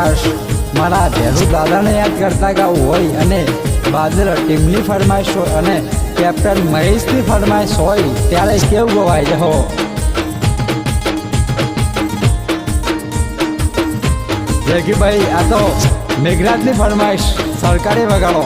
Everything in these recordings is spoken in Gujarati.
खास मारा धेरू दादा ने याद करता गाવું હોય અને બાદલ ટીમની ફરમાઈશ હોય અને કેપ્ટન મહેશની ફરમાઈશ હોય ત્યારે કેવું ગવાય હો। જેકી ભાઈ આ તો મેઘરાજની ફરમાઈશ સરકારે વગાડો।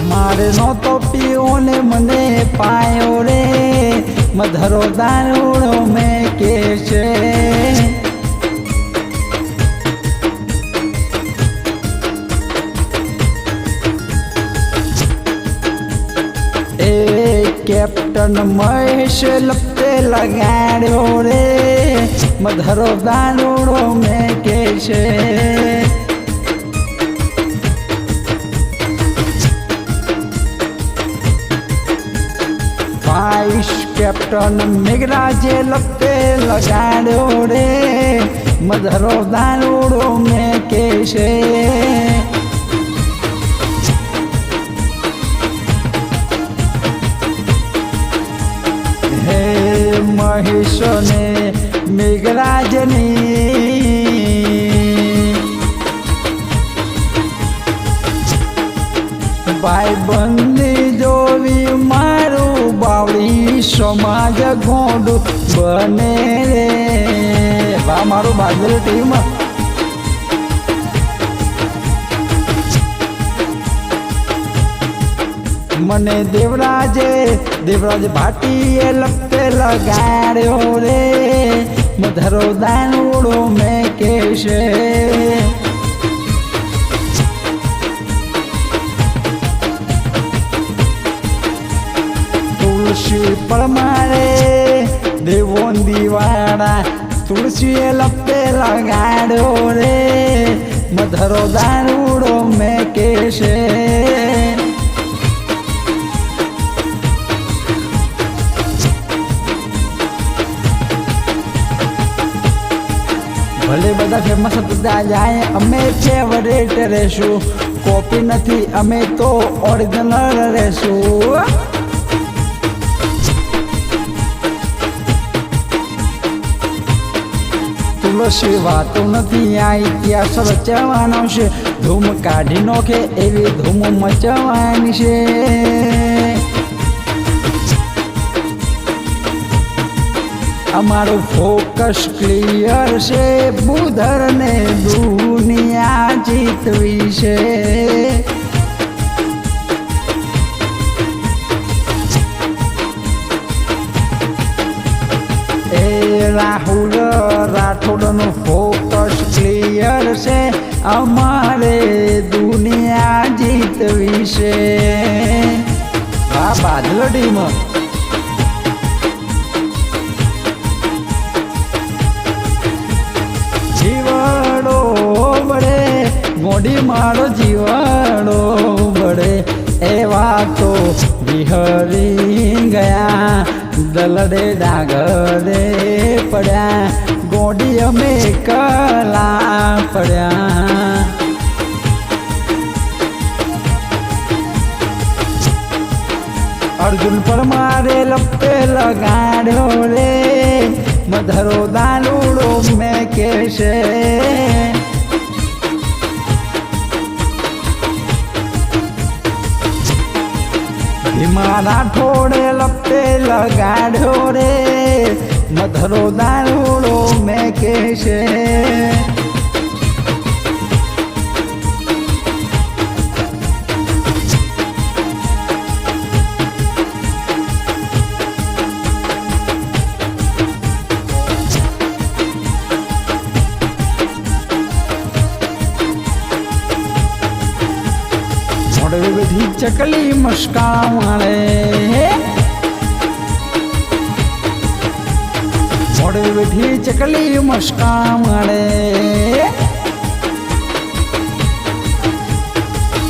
मारे नो तो पियो ने मने पायो रे मधरो दारूड़ो में केशे ए कैप्टन महेश लपटे लगाड़ो रे मधरो दारूड़ो में केशे। वाइस कैप्टन मेघराजे लपटे लगाड़ो रे मधरो दारूड़ो में केशे। हे महेश ने मेघराजनी भाईबंदी जोवी मारू बावड़ी समाज गोंड बने रे बा मारू बादल टीम। मने देवराज भाटीए लपटे लगाड़ो रे मधरो दारूड़ो में केशे। तुलसी परमारे देवोन दीवाड़ा तुलसी लपटे लगाड़ो रे मधरो दारूड़ो में केशे। भले बधा फेमस थता जाए अमे फेवरेट रहेशू कॉपी नहीं अमे तो ओरिजिनल रहेशू। तुलसी वातो नहीं आ इतिहास रचवानो छे धूम काढ़ी नोखे एवी धूम मचवानी छे। अमारो फोकस क्लियर छे बुधर ने दुनिया जीतवी छे। Rahul Rathore no focus clear से अमारे दुनिया जीतवी से। आ बादल टीम जीवड़ो बड़े मोडी मारो जीवड़ो बड़े एवा तो बिहरी गया दलड़े डागरे पड़ा गोडी में कला पड़ा। अर्जुन पर मारे लपटे लगाड़ो रे मधरो दारूड़ो में केशे। मारा ठोड़े लपटे लगाड़ो रे मधरो दारूड़ो में केशे। बधी चकली मुस्कान वाले મોડવી બેઠી ચકલી મસ્કા મળે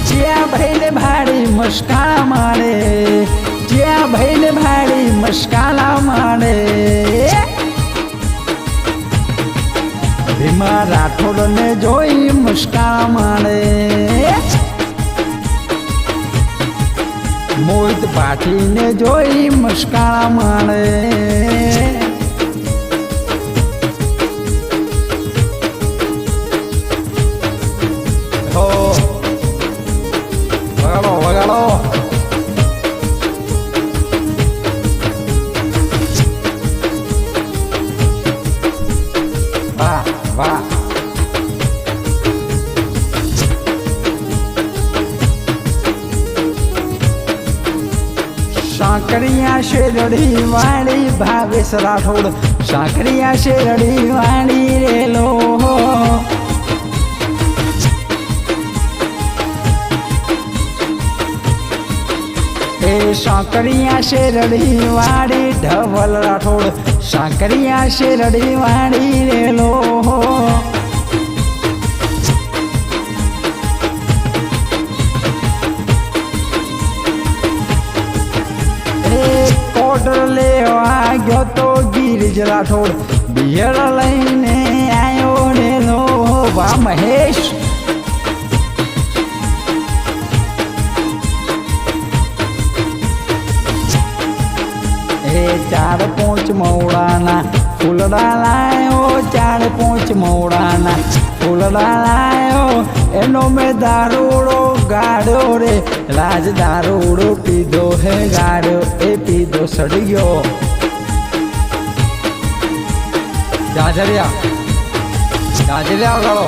જ્યાં ભાઈને ભાડી મસ્કા મારે જ્યાં ભાઈને ભાડી મસ્કાલા મારે ભીમા રાઠોડને જોઈ મસ્કા મારે મોહિત પાઠીને જોઈ મસ્કા મારે સાંકરિયા શેરડી વાળી ભાવેશ રાઠોડ સાંકરિયા શેરડી વાળી રેલો એ સાંકરિયા શેરડી વાળી ધવલ રાઠોડ સાંકરિયા શેરડી વાળી રેલો લેવા ગયો તો ગિરિજ રાઠોડ બિયર લઈને આવ્યો રેલો વાહ મહેશ એ 4-5 મવડાના ફૂલડા લાયો 4-5 મવડાના ફૂલડા લાયો એનો મેં દારૂડો ગાડ્યો રે રાજ દારૂડો પીધો હે ગાડ્યો એ પીધો સડી ગયો જાજરિયા ગાળો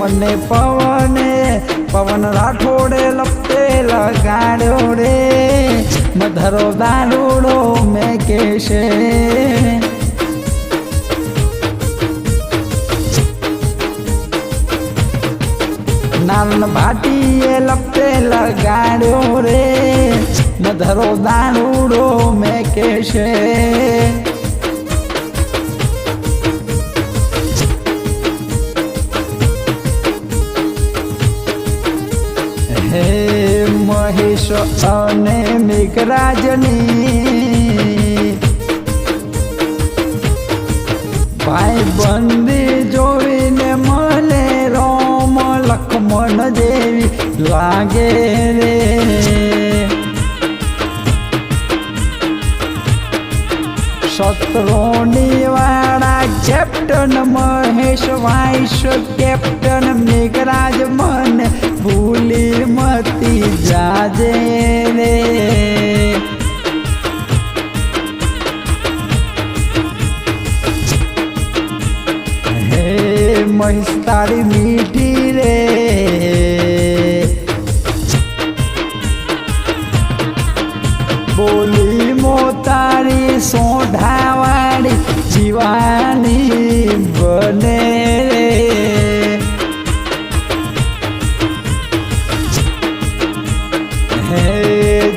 મને પવન રાઠોડે લપતે લગાડ્યો રે મધરો દારૂડો મેં કેશે નારણ ભાટીએ લપતે લગાડ્યો રે મધરો દારૂડો મેં કેશે હે મહેશ અને મેઘરાજની ભાઈ બંદી જોઈને મને રોમ લક્ષ્મણ જેવી લાગે રે શત્રુની વાળા captain Mahesh vice captain Meghraj મને ભૂલી મતી જાજે રે હે મહેશ તારી મીઠી રે બોલી મોતારી સોઢાવાળી જીવાની બને રે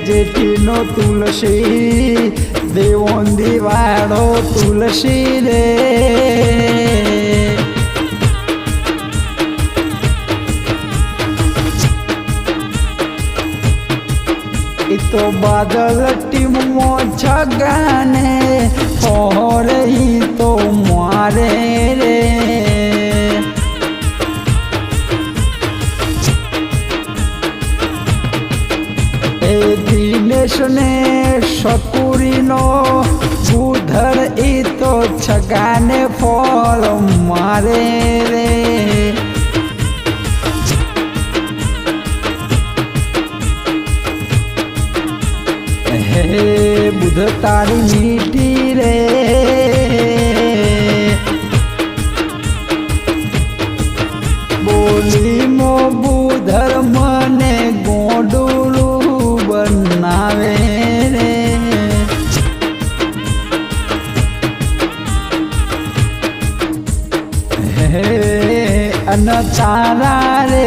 જેઠીનો તુલસી દેવોંદી વાળો તુલસી રે તો બાદલ ટીમમાં છગાને રહી તો મારે રે એ દિનેશને શકુરીનો ગુધર એ તો છગાને ફોલ મારે રે હે બુધ તારી મીઠી રે હે અન તારા રે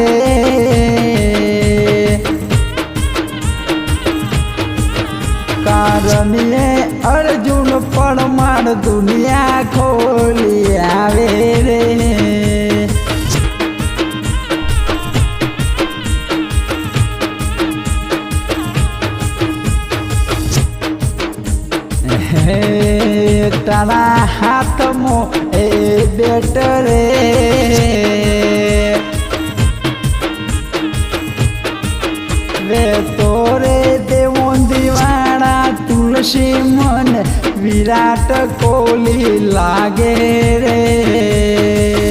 કારણે અર્જુન પરમાર દુનિયા ખોલી આવે રે તારા હાથમાં એ બેટ રે વે તોરે દેવો દિવાળા તુલસી મન વિરાટ કોહલી લાગે રે